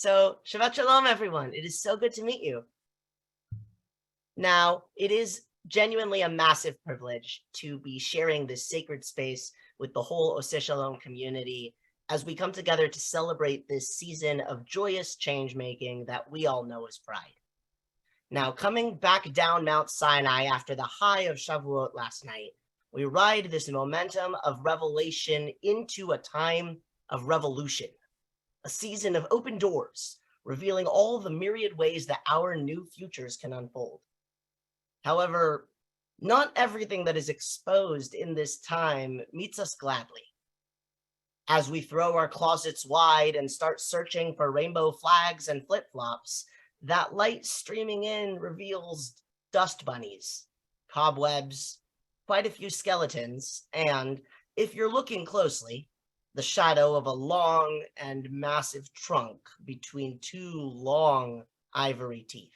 So, Shabbat Shalom, everyone. It is so good to meet you. Now, it is genuinely a massive privilege to be sharing this sacred space with the whole Oseh Shalom community as we come together to celebrate this season of joyous change-making that we all know as Pride. Now, coming back down Mount Sinai after the high of Shavuot last night, we ride this momentum of revelation into a time of revolution, a season of open doors, revealing all the myriad ways that our new futures can unfold. However, not everything that is exposed in this time meets us gladly. As we throw our closets wide and start searching for rainbow flags and flip-flops, that light streaming in reveals dust bunnies, cobwebs, quite a few skeletons, and, if you're looking closely, the shadow of a long and massive trunk between two long ivory teeth.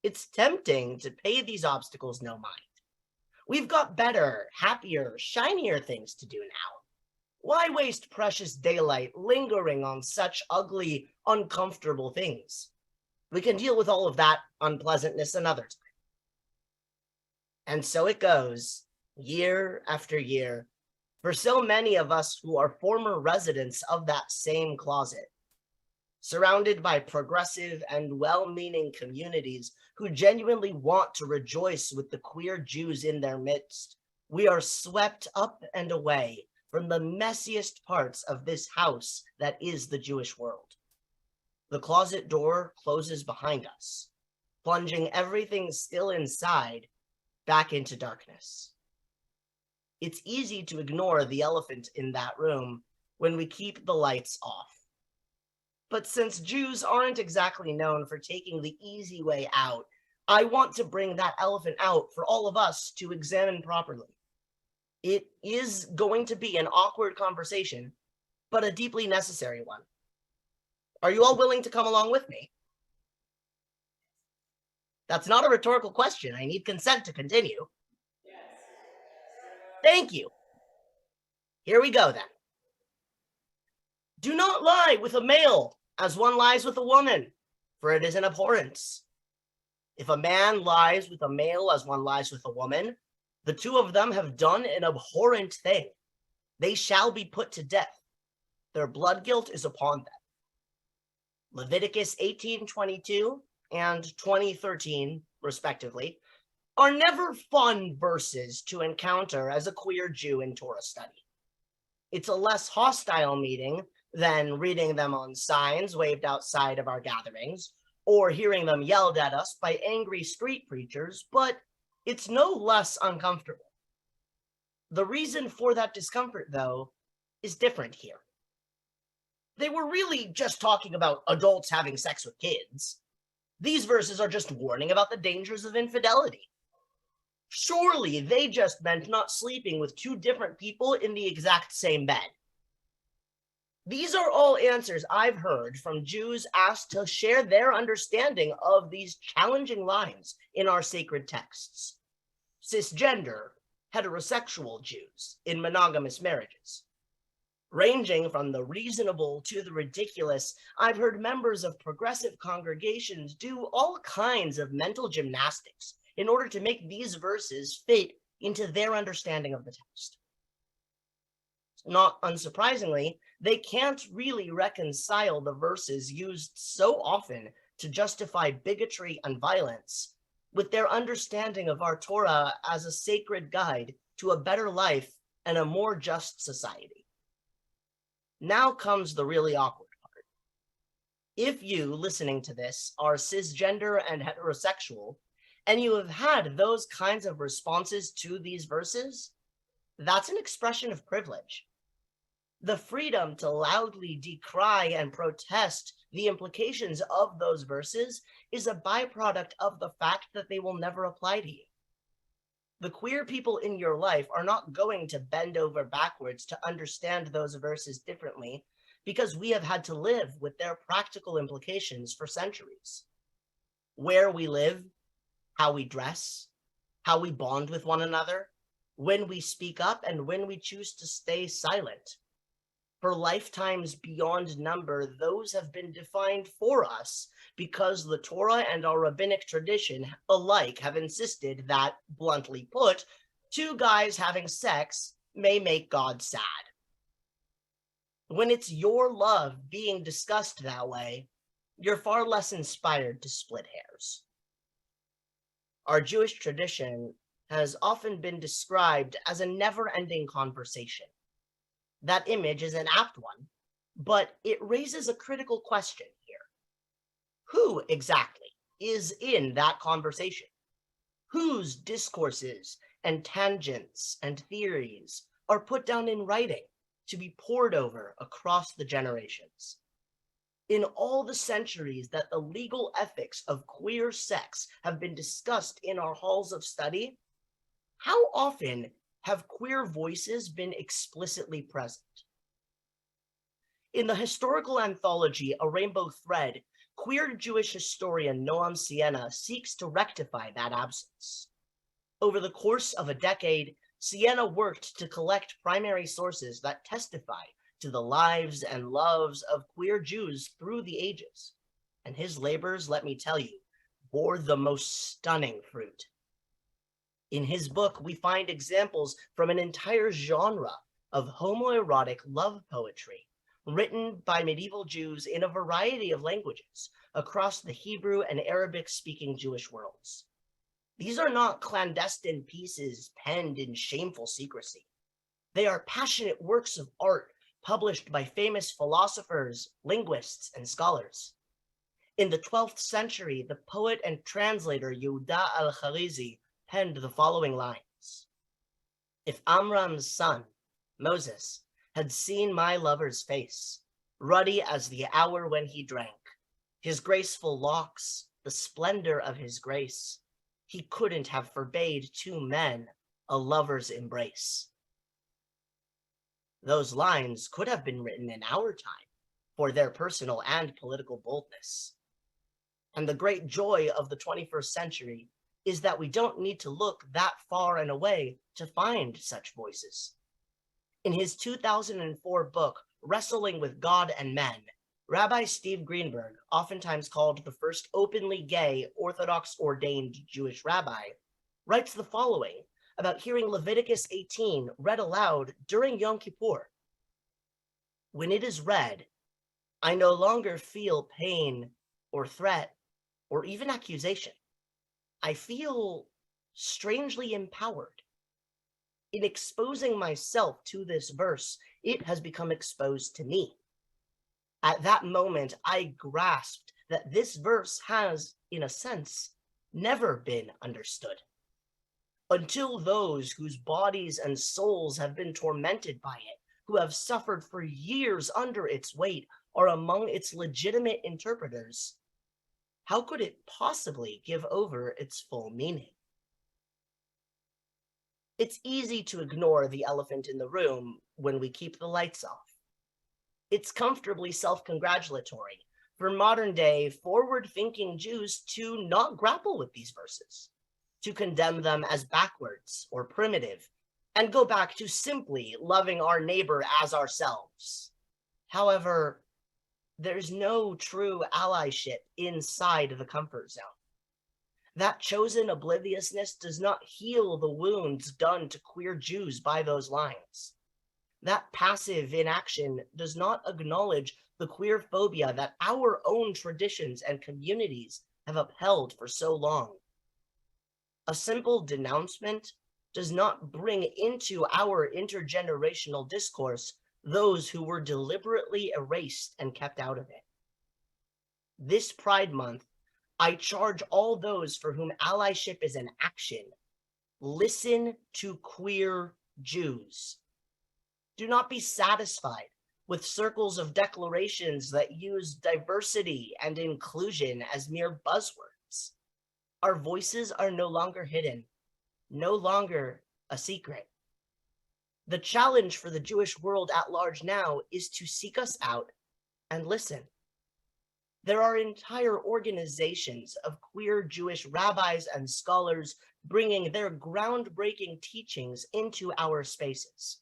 It's tempting to pay these obstacles no mind. We've got better, happier, shinier things to do now. Why waste precious daylight lingering on such ugly, uncomfortable things? We can deal with all of that unpleasantness another time. And so it goes, year after year, for so many of us who are former residents of that same closet, surrounded by progressive and well-meaning communities who genuinely want to rejoice with the queer Jews in their midst, we are swept up and away from the messiest parts of this house that is the Jewish world. The closet door closes behind us, plunging everything still inside back into darkness. It's easy to ignore the elephant in that room when we keep the lights off. But since Jews aren't exactly known for taking the easy way out, I want to bring that elephant out for all of us to examine properly. It is going to be an awkward conversation, but a deeply necessary one. Are you all willing to come along with me? That's not a rhetorical question. I need consent to continue. Yes. Thank you. Here we go then. Do not lie with a male as one lies with a woman, for it is an abhorrence. If a man lies with a male as one lies with a woman, the two of them have done an abhorrent thing. They shall be put to death. Their blood guilt is upon them. Leviticus 18:22 and 20:13, respectively, are never fun verses to encounter as a queer Jew in Torah study. It's a less hostile meeting than reading them on signs waved outside of our gatherings, or hearing them yelled at us by angry street preachers, but it's no less uncomfortable. The reason for that discomfort, though, is different here. They were really just talking about adults having sex with kids. These verses are just warning about the dangers of infidelity. Surely they just meant not sleeping with two different people in the exact same bed. These are all answers I've heard from Jews asked to share their understanding of these challenging lines in our sacred texts. Cisgender, heterosexual Jews in monogamous marriages. Ranging from the reasonable to the ridiculous, I've heard members of progressive congregations do all kinds of mental gymnastics in order to make these verses fit into their understanding of the text. Not unsurprisingly, they can't really reconcile the verses used so often to justify bigotry and violence with their understanding of our Torah as a sacred guide to a better life and a more just society. Now comes the really awkward part. If you, listening to this, are cisgender and heterosexual, and you have had those kinds of responses to these verses, that's an expression of privilege. The freedom to loudly decry and protest the implications of those verses is a byproduct of the fact that they will never apply to you. The queer people in your life are not going to bend over backwards to understand those verses differently because we have had to live with their practical implications for centuries. Where we live, how we dress, how we bond with one another, when we speak up and when we choose to stay silent. For lifetimes beyond number, those have been defined for us because the Torah and our rabbinic tradition alike have insisted that, bluntly put, two guys having sex may make God sad. When it's your love being discussed that way, you're far less inspired to split hairs. Our Jewish tradition has often been described as a never-ending conversation. That image is an apt one, but it raises a critical question here. Who exactly is in that conversation? Whose discourses and tangents and theories are put down in writing to be pored over across the generations? In all the centuries that the legal ethics of queer sex have been discussed in our halls of study, how often have queer voices been explicitly present? In the historical anthology, A Rainbow Thread, queer Jewish historian Noam Sienna seeks to rectify that absence. Over the course of a decade, Sienna worked to collect primary sources that testify to the lives and loves of queer Jews through the ages. And his labors, let me tell you, bore the most stunning fruit. In his book, we find examples from an entire genre of homoerotic love poetry, written by medieval Jews in a variety of languages across the Hebrew and Arabic-speaking Jewish worlds. These are not clandestine pieces penned in shameful secrecy. They are passionate works of art published by famous philosophers, linguists, and scholars. In the 12th century, the poet and translator Yehuda al-Kharizi penned the following lines. If Amram's son, Moses, had seen my lover's face, ruddy as the hour when he drank, his graceful locks, the splendor of his grace, he couldn't have forbade two men a lover's embrace. Those lines could have been written in our time for their personal and political boldness. And the great joy of the 21st century is that we don't need to look that far and away to find such voices. In his 2004 book, Wrestling with God and Men, Rabbi Steve Greenberg, oftentimes called the first openly gay Orthodox ordained Jewish rabbi, writes the following about hearing Leviticus 18 read aloud during Yom Kippur. When it is read, I no longer feel pain or threat or even accusation. I feel strangely empowered. In exposing myself to this verse, it has become exposed to me. At that moment, I grasped that this verse has, in a sense, never been understood. Until those whose bodies and souls have been tormented by it, who have suffered for years under its weight, are among its legitimate interpreters, how could it possibly give over its full meaning? It's easy to ignore the elephant in the room when we keep the lights off. It's comfortably self-congratulatory for modern-day, forward-thinking Jews to not grapple with these verses, to condemn them as backwards or primitive, and go back to simply loving our neighbor as ourselves. However, there's no true allyship inside the comfort zone. That chosen obliviousness does not heal the wounds done to queer Jews by those lines. That passive inaction does not acknowledge the queer phobia that our own traditions and communities have upheld for so long. A simple denouncement does not bring into our intergenerational discourse those who were deliberately erased and kept out of it. This Pride Month, I charge all those for whom allyship is an action. Listen to queer Jews. Do not be satisfied with circles of declarations that use diversity and inclusion as mere buzzwords. Our voices are no longer hidden, no longer a secret. The challenge for the Jewish world at large now is to seek us out and listen. There are entire organizations of queer Jewish rabbis and scholars bringing their groundbreaking teachings into our spaces.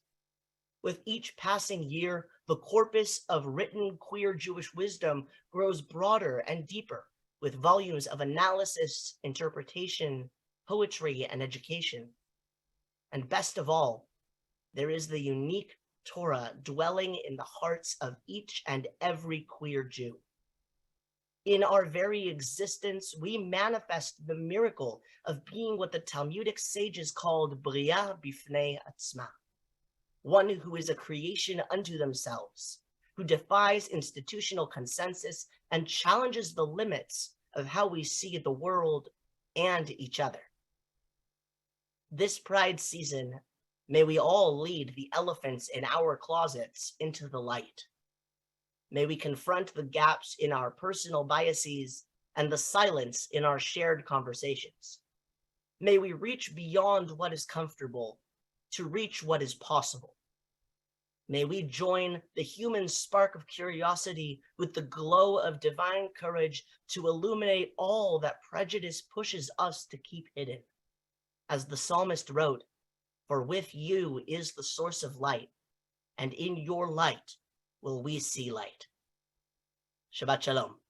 With each passing year, the corpus of written queer Jewish wisdom grows broader and deeper, with volumes of analysis, interpretation, poetry, and education. And best of all, there is the unique Torah dwelling in the hearts of each and every queer Jew. In our very existence, we manifest the miracle of being what the Talmudic sages called Bria Bifnei Atzma, one who is a creation unto themselves, who defies institutional consensus and challenges the limits of how we see the world and each other. This Pride season, may we all lead the elephants in our closets into the light. May we confront the gaps in our personal biases and the silence in our shared conversations. May we reach beyond what is comfortable to reach what is possible. May we join the human spark of curiosity with the glow of divine courage to illuminate all that prejudice pushes us to keep hidden. As the psalmist wrote, "For with you is the source of light, and in your light will we see light." Shabbat Shalom.